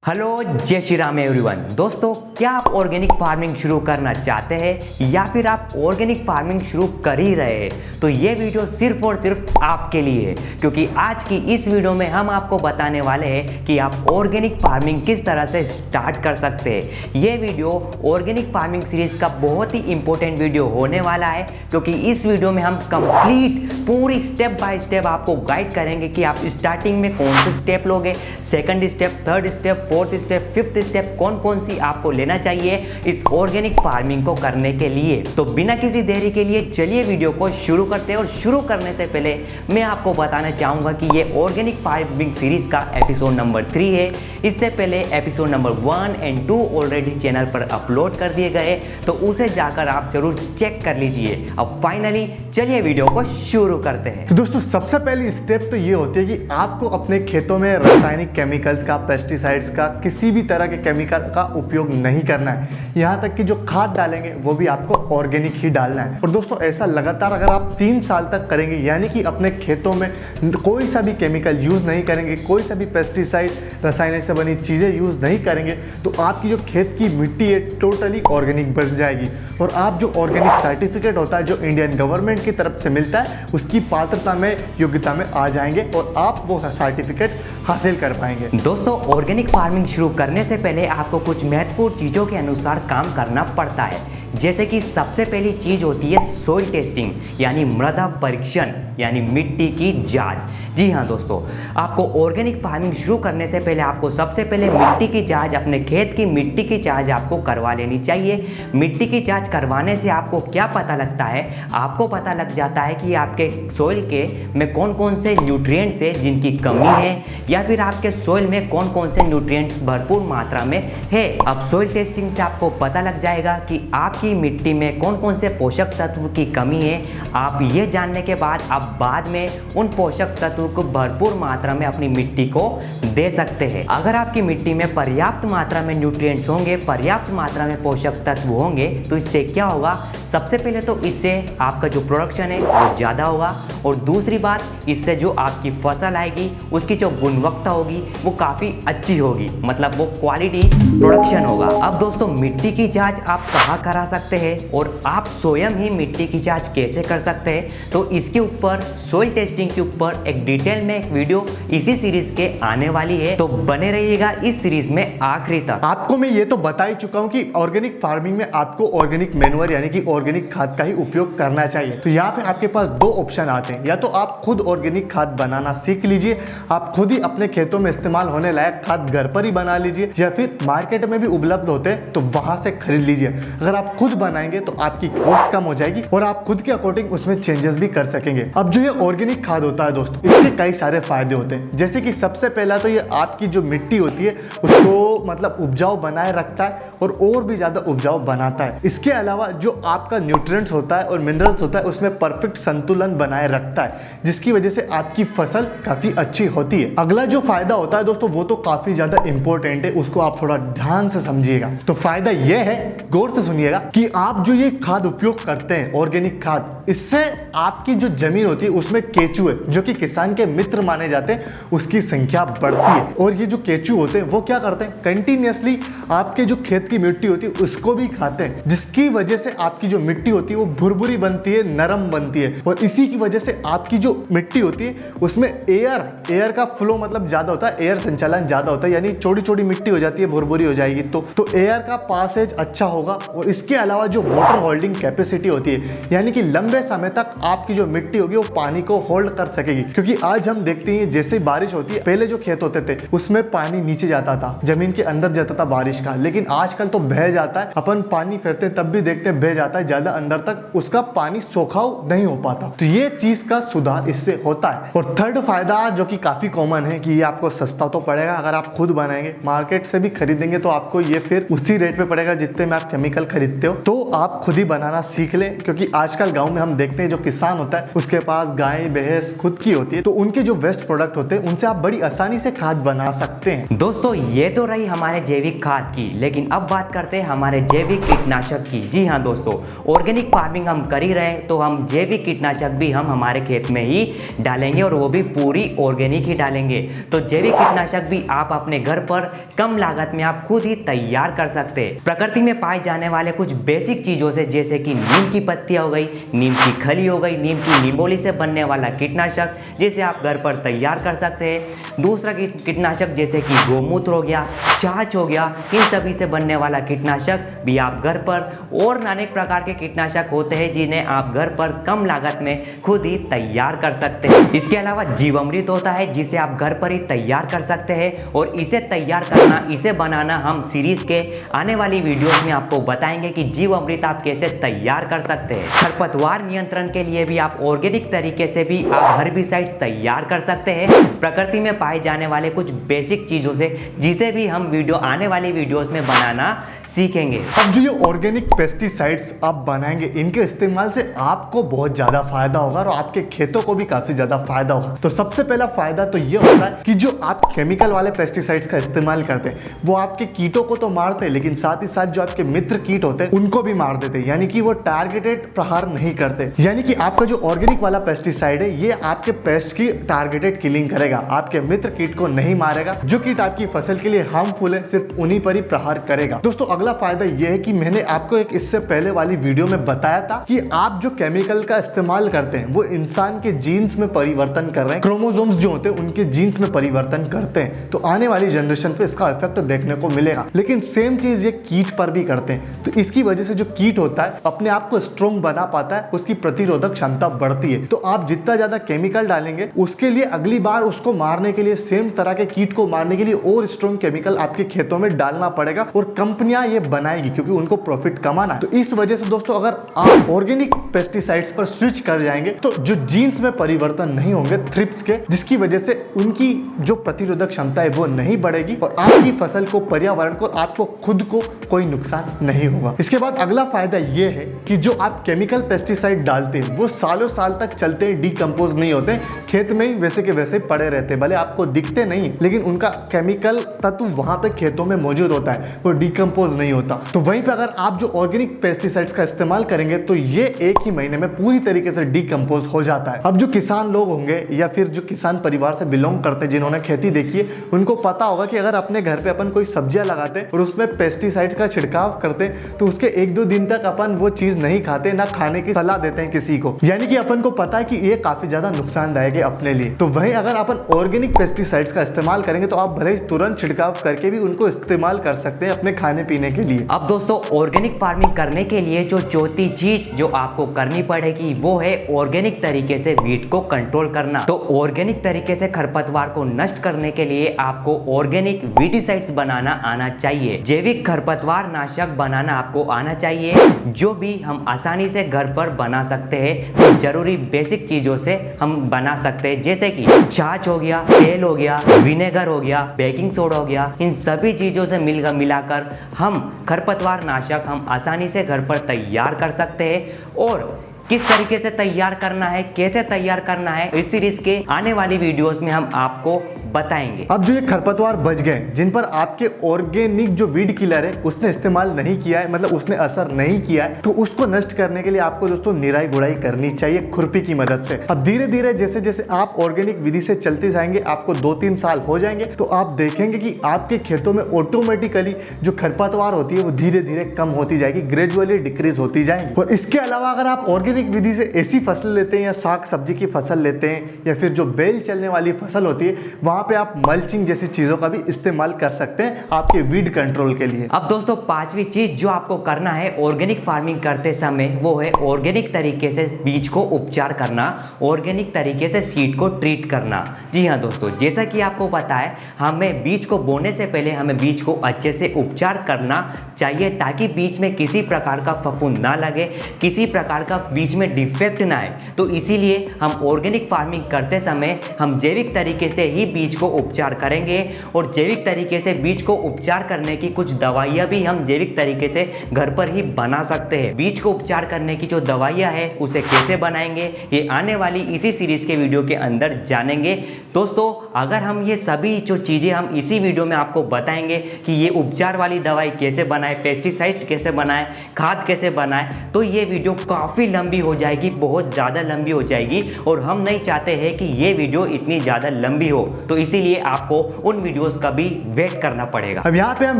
Hello जय Shri Ram everyone. दोस्तों, क्या आप ऑर्गेनिक फार्मिंग शुरू करना चाहते हैं या फिर आप ऑर्गेनिक फार्मिंग शुरू कर ही रहे हैं तो ये वीडियो सिर्फ और सिर्फ आपके लिए है, क्योंकि आज की इस वीडियो में हम आपको बताने वाले हैं कि आप ऑर्गेनिक फार्मिंग किस तरह से स्टार्ट कर सकते हैं। ये वीडियो ऑर्गेनिक फार्मिंग सीरीज का बहुत ही इंपॉर्टेंट वीडियो होने वाला है, क्योंकि इस वीडियो में हम कंप्लीट पूरी स्टेप बाय स्टेप आपको गाइड करेंगे कि आप स्टार्टिंग में कौन से स्टेप लोगे, second step, third step, fourth step, fifth step, कौन कौन सी आपको लेना चाहिए इस ऑर्गेनिक फार्मिंग को करने के लिए। तो बिना किसी देरी के लिए चलिए वीडियो को शुरू करते हैं। और शुरू करने से पहले मैं आपको बताना चाहूंगा कि ये ऑर्गेनिक फार्मिंग सीरीज का एपिसोड नंबर 3 है। इससे पहले एपिसोड नंबर 1 और 2 ऑलरेडी चैनल पर अपलोड कर दिए गए, तो उसे जाकर आप जरूर चेक कर लीजिए। अब फाइनली चलिए वीडियो को शुरू करते हैं। तो दोस्तों, सबसे पहली स्टेप तो ये होती है कि आपको अपने खेतों में रासायनिक केमिकल्स का, पेस्टिसाइड्स का, किसी भी तरह के केमिकल का उपयोग नहीं करना है। यहाँ तक कि जो खाद डालेंगे वो भी आपको ऑर्गेनिक ही डालना है। और दोस्तों, ऐसा लगातार अगर आप 3 साल तक करेंगे, यानी कि अपने खेतों में कोई सा भी केमिकल यूज नहीं करेंगे, कोई सा भी पेस्टिसाइड, रसायन से बनी चीजें यूज नहीं करेंगे, तो आपकी जो खेत की मिट्टी है टोटली ऑर्गेनिक बन जाएगी। और आप जो ऑर्गेनिक सर्टिफिकेट होता है जो इंडियन गवर्नमेंट की तरफ से मिलता है, उसकी पात्रता में, योग्यता में आ जाएंगे और आप वो सर्टिफिकेट हासिल कर पाएंगे। दोस्तों, ऑर्गेनिक फार्मिंग शुरू करने से पहले आपको कुछ महत्वपूर्ण चीज़ों के अनुसार काम करना पड़ता है। जैसे कि सबसे पहली चीज़ होती है सॉइल टेस्टिंग, यानी मृदा परीक्षण, यानी मिट्टी की जांच। जी हाँ दोस्तों, आपको ऑर्गेनिक फार्मिंग शुरू करने से पहले आपको सबसे पहले मिट्टी की जांच, अपने खेत की मिट्टी की जांच आपको करवा लेनी चाहिए। मिट्टी की जांच करवाने से आपको क्या पता लगता है? आपको पता लग जाता है कि आपके सॉइल के में कौन कौन से न्यूट्रिएंट्स है जिनकी कमी है, या फिर आपके सॉइल में कौन कौन से न्यूट्रिएंट्स भरपूर मात्रा में है। अब सॉइल टेस्टिंग से आपको पता लग जाएगा कि आपकी मिट्टी में कौन कौन से पोषक तत्व की कमी है। आप ये जानने के बाद आप बाद में उन पोषक तत्व को भरपूर मात्रा में अपनी मिट्टी को दे सकते हैं। अगर आपकी मिट्टी में पर्याप्त मात्रा में न्यूट्रिएंट्स होंगे, पर्याप्त मात्रा में पोषक तत्व होंगे, तो इससे क्या होगा? सबसे पहले तो इससे आपका जो प्रोडक्शन है वो ज़्यादा होगा, और दूसरी बात, इससे जो आपकी फसल आएगी उसकी जो गुणवत्ता होगी वो काफ़ी अच्छी होगी, मतलब वो क्वालिटी प्रोडक्शन होगा। अब दोस्तों, मिट्टी की जांच आप कहाँ करा सकते हैं और आप स्वयं ही मिट्टी की जांच कैसे कर सकते हैं, तो इसके ऊपर, सॉइल टेस्टिंग के ऊपर एक डिटेल में एक वीडियो इसी सीरीज के आने वाली है, तो बने रहिएगा इस सीरीज में आखिरी तक। आपको मैं ये तो बता ही चुका हूँ कि ऑर्गेनिक फार्मिंग में आपको ऑर्गेनिक मैन्योर यानी कि ऑर्गेनिक खाद का ही उपयोग करना चाहिए। तो यहाँ पे आपके पास 2 ऑप्शन आते हैं, या तो आप खुद ऑर्गेनिक खाद बनाना सीख लीजिए, आप खुद ही अपने खेतों में इस्तेमाल होने लायक खाद घर पर ही बना लीजिए, या फिर मार्केट में भी उपलब्ध होते हैं तो वहां से खरीद लीजिए। अगर आप खुद बनाएंगे तो आपकी कॉस्ट कम हो जाएगी और आप खुद के अकॉर्डिंग उसमें चेंजेस भी कर सकेंगे। अब जो ये ऑर्गेनिक खाद होता है दोस्तों, इसके कई सारे फायदे होते हैं। जैसे कि सबसे पहला तो ये आपकी जो मिट्टी होती है उसको मतलब उपजाऊ बनाए रखता है और भी ज्यादा उपजाऊ बनाता है। इसके अलावा जो आपका न्यूट्रिएंट्स होता है और मिनरल्स होता है उसमें परफेक्ट संतुलन बनाए रखता है, जिसकी वजह से आपकी फसल काफी अच्छी होती है। अगला जो फायदा होता है दोस्तों वो तो काफी ज्यादा इंपॉर्टेंट है, उसको आप थोड़ा ध्यान से समझिएगा। तो फायदा यह है, गौर से सुनिएगा, कि आप जो ये खाद उपयोग करते हैं ऑर्गेनिक खाद, इससे आपकी जो जमीन होती है उसमें केचुए, जो कि किसान के मित्र माने जाते हैं, उसकी संख्या बढ़ती है। और ये जो केचू होते हैं वो क्या करते हैं? कंटिन्यूअसली आपके जो खेत की मिट्टी होती है उसको भी खाते हैं, जिसकी वजह से आपकी जो मिट्टी होती है वो भुरभुरी बनती है, नरम बनती है। और इसी की वजह से आपकी जो मिट्टी होती है उसमें एयर का फ्लो मतलब ज्यादा होता है, एयर संचालन ज्यादा होता है, यानी छोटी छोटी मिट्टी हो जाती है, भुरभुरी हो जाएगी तो एयर का पासेज अच्छा होगा। और इसके अलावा जो वाटर होल्डिंग कैपेसिटी होती है, यानी कि लंबे समय तक आपकी जो मिट्टी होगी वो पानी को होल्ड कर सकेगी। क्योंकि आज हम देखते हैं जैसे बारिश होती है, पहले जो खेत होते थे उसमें पानी नीचे जाता था, जमीन के अंदर जाता था बारिश का, लेकिन आजकल तो बह जाता है। अपन पानी फेरते तब भी देखते हैं बह जाता है, ज्यादा अंदर तक उसका पानी सोखाव नहीं हो पाता। तो ये चीज का सुधार इससे होता है। और थर्ड फायदा जो कि काफी कॉमन है कि ये आपको सस्ता तो पड़ेगा। अगर आप खुद बनाएंगे, मार्केट से भी खरीदेंगे तो आपको ये फिर उसी रेट पे पड़ेगा जितने में आप केमिकल खरीदते हो। तो आप खुद ही बनाना सीख लें, क्योंकि आजकल गाँव में हम देखते हैं जो किसान होता है उसके पास गाय भैंस खुद की होती है, तो उनके जो वेस्ट प्रोडक्ट होते हैं उनसे आप बड़ी आसानी से खाद बना सकते हैं। दोस्तों ये तो रही हमारे जैविक खाद की, लेकिन अब बात करते हैं हमारे जैविक कीटनाशक की। जी हाँ दोस्तों, ऑर्गेनिक फार्मिंग हम कर ही रहे हैं तो हम जैविक कीटनाशक भी हम हमारे खेत में ही डालेंगे और वो भी पूरी ऑर्गेनिक ही डालेंगे। तो जैविक कीटनाशक भी आप अपने घर पर कम लागत में आप खुद ही तैयार कर सकते हैं। प्रकृति में पाए जाने वाले कुछ बेसिक चीजों से, जैसे कि नीम की पत्तियां हो गई, नीम की खली हो गई, नीम की निम्बोली से बनने वाला कीटनाशक जिसे आप घर पर तैयार कर सकते हैं। दूसरा कीटनाशक जैसे कि गोमूत्र हो गया, छाछ हो गया, इन सभी से बनने वाला कीटनाशक भी आप घर पर, और अनेक प्रकार के कीटनाशक होते हैं जिन्हें आप घर पर कम लागत में खुद ही तैयार कर सकते हैं। इसके अलावा जीवामृत होता है जिसे आप घर पर ही तैयार कर सकते हैं, और इसे तैयार करना, इसे बनाना हम सीरीज के आने वाली वीडियोस में आपको बताएंगे कि जीवामृत आप कैसे तैयार कर सकते हैं। खरपतवार नियंत्रण के लिए भी आप ऑर्गेनिक तरीके से भी आप हर्बिसाइड्स तैयार कर सकते हैं, प्रकृति में पाए जाने वाले कुछ बेसिक चीजों से, जिसे भी हम आने वाली वीडियोस में बनाना सीखेंगे। अब जो ये ऑर्गेनिक पेस्टिसाइड्स आप बनाएंगे, इनके इस्तेमाल से आपको बहुत ज्यादा फायदा होगा और आपके खेतों को भी काफी ज्यादा फायदा होगा। तो सबसे पहला फायदा तो ये होता है कि जो आप केमिकल वाले पेस्टिसाइड्स का इस्तेमाल करते हैं वो आपके कीटों को तो मारते हैं, लेकिन साथ ही साथ जो आपके मित्र कीट होते हैं उनको भी मार देते हैं, यानी कि वो टारगेटेड प्रहार नहीं करते। यानी कि आपका जो ऑर्गेनिक वाला पेस्टिसाइड है ये आपके पेस्ट की टारगेटेड किलिंग करेगा, आपके मित्र कीट को नहीं मारेगा। जो कीट आपकी फसल के लिए हार्मफुल है सिर्फ उन्हीं पर ही प्रहार करेगा। दोस्तों अगला फायदा यह है कि मैंने आपको एक इससे पहले वाली वीडियो में बताया था कि आप जो केमिकल का इस्तेमाल करते हैं वो इंसान के जीन्स में परिवर्तन कर रहे हैं, क्रोमोसोम्स जो होते हैं उनके जीन्स में परिवर्तन करते हैं। तो आने वाली जनरेशन पे इसका इफेक्ट देखने को मिलेगा। लेकिन सेम चीज ये कीट पर भी करते हैं, तो इसकी वजह से जो कीट होता है अपने आप को स्ट्रॉन्ग बना पाता है, उसकी प्रतिरोधक क्षमता बढ़ती है। तो आप जितना ज्यादा केमिकल डालेंगे उसके लिए अगली बार उसको मारने के लिए, सेम तरह के कीट को मारने के लिए और स्ट्रॉन्ग केमिकल आपके खेतों में डालना पड़ेगा, और कंपनियां ये बनाएगी क्योंकि उनको प्रॉफिट कमाना है। तो इस वजह से दोस्तों अगर आप ऑर्गेनिक पेस्टिसाइड्स पर स्विच कर जाएंगे तो जो जीन्स में परिवर्तन नहीं होंगे थ्रिप्स के, जिसकी वजह से उनकी जो प्रतिरोधक क्षमता है वो नहीं बढ़ेगी और आपकी फसल को, पर्यावरण को, आपको खुद को कोई नुकसान नहीं होगा। इसके बाद अगला फायदा ये है कि जो आप केमिकल पेस्टिसाइड डालते हैं वो सालों साल तक चलते हैं, डिकम्पोज नहीं होते, खेत में ही वैसे के वैसे पड़े रहते हैं, भले आपको दिखते नहीं लेकिन उनका केमिकल तत्व वहां पे खेतों में मौजूद होता है, वो डिकम्पोज नहीं होता। तो वहीं पे अगर आप जो ऑर्गेनिक पेस्टिसाइड्स का इस्तेमाल करेंगे तो ये एक ही महीने में पूरी तरीके से डिकम्पोज हो जाता है। अब जो किसान लोग होंगे या फिर जो किसान परिवार से बिलोंग करते हैं, जिन्होंने खेती देखी है, उनको पता होगा कि अगर अपने घर पे अपन कोई सब्जियां लगाते हैं और उसमें पेस्टिसाइड्स का छिड़काव करते हैं तो उसके 1-2 दिन तक अपन वो चीज नहीं खाते, ना खाने की सलाह देते हैं किसी को, यानी कि अपन को पता है कि ये काफी ज्यादा नुकसानदायक है अपने लिए। तो वहीं अगर अपन ऑर्गेनिक पेस्टिसाइड्स का इस्तेमाल करेंगे तो आप भले तुरंत छिड़काव करके भी उनको इस्तेमाल कर सकते हैं अपने खाने पीने के लिए। अब दोस्तों ऑर्गेनिक फार्मिंग करने के लिए जो चौथी चीज जो आपको करनी पड़ेगी वो है ऑर्गेनिक तरीके से वीट को कंट्रोल करना। तो ऑर्गेनिक तरीके से खरपतवार को नष्ट करने के लिए आपको ऑर्गेनिक वीडिसाइड्स बनाना आना चाहिए, जैविक खरपतवार नाशक बनाना आपको आना चाहिए, जो भी हम आसानी से घर पर बना सकते हैं। तो जरूरी बेसिक चीजों से हम बना सकते हैं, जैसे कि छाछ हो गया, तेल हो गया, विनेगर हो गया, बेकिंग सोडा हो गया, इन सभी चीजों से मिलाकर हम खरपतवार नाशक हम आसानी से घर पर तैयार कर सकते हैं। और किस तरीके से तैयार करना है, कैसे तैयार करना है, इस सीरीज के आने वाली वीडियोस में हम आपको बताएंगे। अब जो ये खरपतवार बच गए जिन पर आपके ऑर्गेनिक जो वीड किलर है उसने इस्तेमाल नहीं किया है, मतलब उसने असर नहीं किया है, तो उसको नष्ट करने के लिए आपको दोस्तों निराई गुड़ाई करनी चाहिए खुरपी की मदद से। अब धीरे धीरे जैसे जैसे आप ऑर्गेनिक विधि से चलते जाएंगे, आपको 2-3 साल हो जाएंगे तो आप देखेंगे कि आपके खेतों में ऑटोमेटिकली जो खरपतवार होती है वो धीरे धीरे कम होती जाएगी, ग्रेजुअली डिक्रीज होती जाएंगी। और इसके अलावा अगर आप ऑर्गेनिक विधि से ऐसी फसल लेते हैं या साग सब्जी की फसल लेते हैं या फिर जो बेल चलने वाली फसल होती है, वहां पे आप मल्चिंग जैसी चीजों का भी इस्तेमाल कर सकते हैं आपके वीड कंट्रोल के लिए। अब दोस्तों पांचवी चीज जो आपको करना है ऑर्गेनिक फार्मिंग करते समय वो है ऑर्गेनिक तरीके से बीज को उपचार करना, ऑर्गेनिक तरीके से सीड को ट्रीट करना। जी हाँ दोस्तों, जैसा कि आपको पता है हमें बीज को बोने से पहले हमें बीज को अच्छे से उपचार करना चाहिए, ताकि बीज में किसी प्रकार का फफूंद ना लगे, किसी प्रकार का बीज में डिफेक्ट ना आए। तो इसीलिए हम ऑर्गेनिक फार्मिंग करते समय हम जैविक तरीके से ही बीज बीज को उपचार करेंगे और जैविक तरीके से बीज को उपचार करने की कुछ दवाइयाँ भी हम जैविक तरीके से घर पर ही बना सकते हैं। बीज को उपचार करने की जो दवाइयाँ है उसे कैसे बनाएंगे ये आने वाली इसी सीरीज के वीडियो के अंदर जानेंगे। दोस्तों अगर हम ये सभी जो चीज़ें हम इसी वीडियो में आपको बताएंगे कि ये उपचार वाली दवाई कैसे बनाए, पेस्टिसाइड कैसे बनाए, खाद कैसे बनाए, तो ये वीडियो काफ़ी लंबी हो जाएगी, बहुत ज़्यादा लंबी हो जाएगी और हम नहीं चाहते हैं कि ये वीडियो इतनी ज़्यादा लंबी हो, तो इसीलिए आपको उन वीडियोस का भी वेट करना पड़ेगा। अब यहाँ पे हम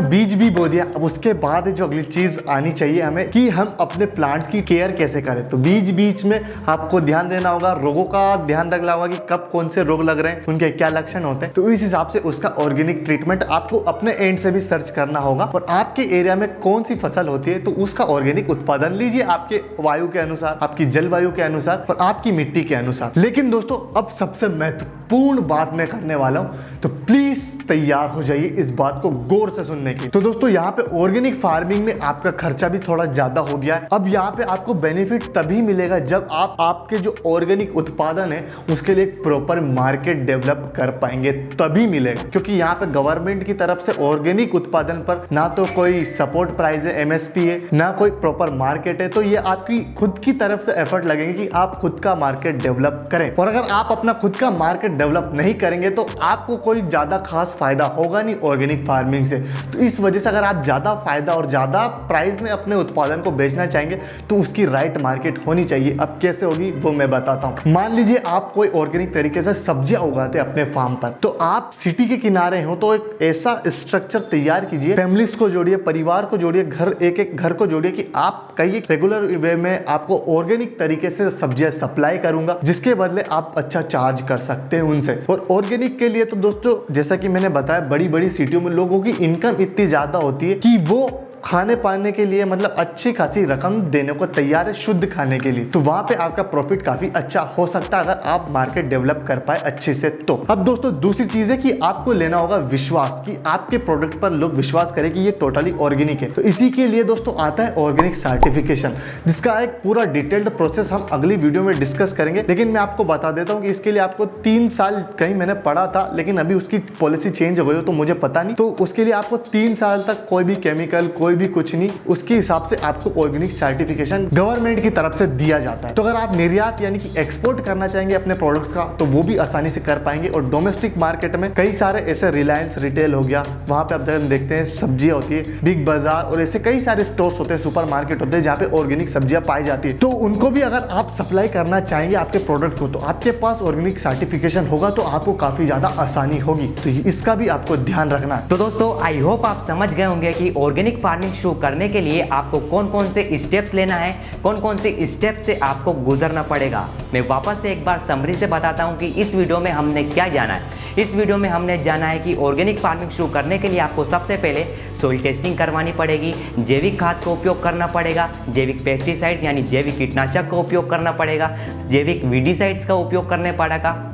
बीज भी बो दिया। अब उसके बाद जो अगली चीज आनी चाहिए हमें कि हम अपने प्लांट्स की केयर कैसे करें। तो बीच में आपको ध्यान देना होगा, रोगों का ध्यान रखना होगा कि कब कौन से रोग लग रहे हैं, उनके क्या लक्षण होते हैं, तो इस हिसाब से उसका ऑर्गेनिक ट्रीटमेंट आपको अपने एंड से भी सर्च करना होगा। और आपके एरिया में कौन सी फसल होती है तो उसका ऑर्गेनिक उत्पादन लीजिए आपके वायु के अनुसार, आपकी जलवायु के अनुसार और आपकी मिट्टी के अनुसार। लेकिन दोस्तों अब सबसे महत्वपूर्ण बात मैं करने वाला हूं, तो प्लीज तैयार हो जाइए इस बात को गौर से सुनने की। तो दोस्तों यहाँ पे ऑर्गेनिक फार्मिंग में आपका खर्चा भी थोड़ा ज्यादा हो गया है। अब यहाँ पे आपको बेनिफिट तभी मिलेगा जब आप आपके जो ऑर्गेनिक उत्पादन है उसके लिए एक प्रॉपर मार्केट डेवलप कर पाएंगे, तभी मिलेगा। क्योंकि यहाँ पे गवर्नमेंट की तरफ से ऑर्गेनिक उत्पादन पर ना तो कोई सपोर्ट प्राइस है, MSP है, ना कोई प्रॉपर मार्केट है। तो ये आपकी खुद की तरफ से एफर्ट लगेंगे कि आप खुद का मार्केट डेवलप करें। और अगर आप अपना खुद का मार्केट डेवलप नहीं करेंगे तो आपको कोई ज्यादा खास फायदा होगा नहीं ऑर्गेनिक फार्मिंग से। तो इस वजह से अगर आप ज्यादा फायदा और ज्यादा प्राइस में अपने उत्पादन को बेचना चाहेंगे तो उसकी राइट मार्केट होनी चाहिए। अब कैसे होगी वो मैं बताता हूँ। मान लीजिए आप कोई ऑर्गेनिक तरीके से सब्जियां उगाते हैं अपने फार्म पर, तो आप सिटी के किनारे हो तो एक ऐसा स्ट्रक्चर तैयार कीजिए, फैमिलीज को जोड़िए, परिवार को जोड़िए, घर एक घर को जोड़िए कि आप कहिए रेगुलर वे में आपको ऑर्गेनिक तरीके से सब्जियां सप्लाई करूंगा, जिसके बदले आप अच्छा चार्ज कर सकते हैं उनसे। और ऑर्गेनिक के लिए तो दोस्तों जैसा कि मैंने बताया, बड़ी बड़ी सिटियों में लोगों की इनकम इतनी ज्यादा होती है कि वो खाने पाने के लिए मतलब अच्छी खासी रकम देने को तैयार है शुद्ध खाने के लिए। तो वहां पे आपका प्रॉफिट काफी अच्छा हो सकता है अगर आप मार्केट डेवलप कर पाए अच्छे से। तो अब दोस्तों दूसरी चीज है कि आपको लेना होगा विश्वास, कि आपके प्रोडक्ट पर लोग विश्वास करें कि ये टोटली ऑर्गेनिक है। तो इसी के लिए दोस्तों आता है ऑर्गेनिक सर्टिफिकेशन, जिसका एक पूरा डिटेल्ड प्रोसेस हम अगली वीडियो में डिस्कस करेंगे। लेकिन मैं आपको बता देता हूँ कि इसके लिए आपको 3 साल कहीं मैंने पढ़ा था, लेकिन अभी उसकी पॉलिसी चेंज हो गई हो तो मुझे पता नहीं। तो उसके लिए आपको 3 साल तक कोई भी केमिकल, कोई भी कुछ नहीं, उसके हिसाब से आपको ऑर्गेनिक सर्टिफिकेशन गवर्नमेंट की तरफ से दिया जाता है। तो अगर आप निर्यात यानी कि एक्सपोर्ट करना चाहेंगे अपने प्रोडक्ट्स का तो वो भी आसानी से कर पाएंगे। और डोमेस्टिक मार्केट में कई सारे ऐसे रिलायंस रिटेल हो गया, वहां पे आप देखते हैं सब्जियां होती है, बिग बाजार और ऐसे कई सारे स्टोर्स होते हैं, सुपर मार्केट होते हैं जहाँ पे ऑर्गेनिक सब्जियां पाई जाती है। तो उनको भी अगर आप सप्लाई करना चाहेंगे आपके प्रोडक्ट को, तो आपके पास ऑर्गेनिक सर्टिफिकेशन होगा तो आपको काफी ज्यादा आसानी होगी। तो इसका भी आपको ध्यान रखना है। तो दोस्तों आई होप आप समझ गए होंगे कि ऑर्गेनिक फार्मिंग शुरू करने के लिए आपको कौन कौन से स्टेप्स लेना है, कौन कौन से स्टेप से आपको गुजरना पड़ेगा। मैं वापस से एक बार समरी से बताता हूं कि इस वीडियो में हमने क्या जाना है। इस वीडियो में हमने जाना है कि ऑर्गेनिक फार्मिंग शुरू करने के लिए आपको सबसे पहले सोइल टेस्टिंग करवानी पड़ेगी, जैविक खाद का उपयोग करना पड़ेगा, जैविक पेस्टिसाइड यानी जैविक कीटनाशक का उपयोग करना पड़ेगा, जैविक वीडिसाइड्स का उपयोग करने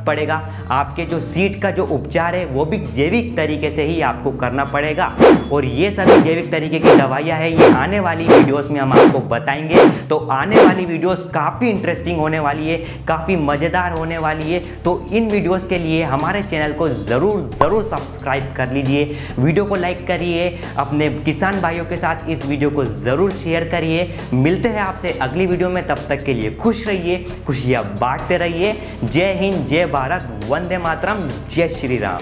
पड़ेगा। आपके जो सीड का जो उपचार है वो भी जैविक तरीके से ही आपको करना पड़ेगा। और ये सभी जैविक तरीके की दवाइयाँ है, ये आने वाली वीडियोस में हम आपको बताएंगे। तो आने वाली वीडियोस काफ़ी इंटरेस्टिंग होने वाली है, काफ़ी मज़ेदार होने वाली है। तो इन वीडियोस के लिए हमारे चैनल को ज़रूर सब्सक्राइब कर लीजिए, वीडियो को लाइक करिए, अपने किसान भाइयों के साथ इस वीडियो को ज़रूर शेयर करिए। मिलते हैं आपसे अगली वीडियो में, तब तक के लिए खुश रहिए, खुशियाँ बांटते रहिए। जय हिंद, जय भारत, वंदे मातरम, जय श्री राम।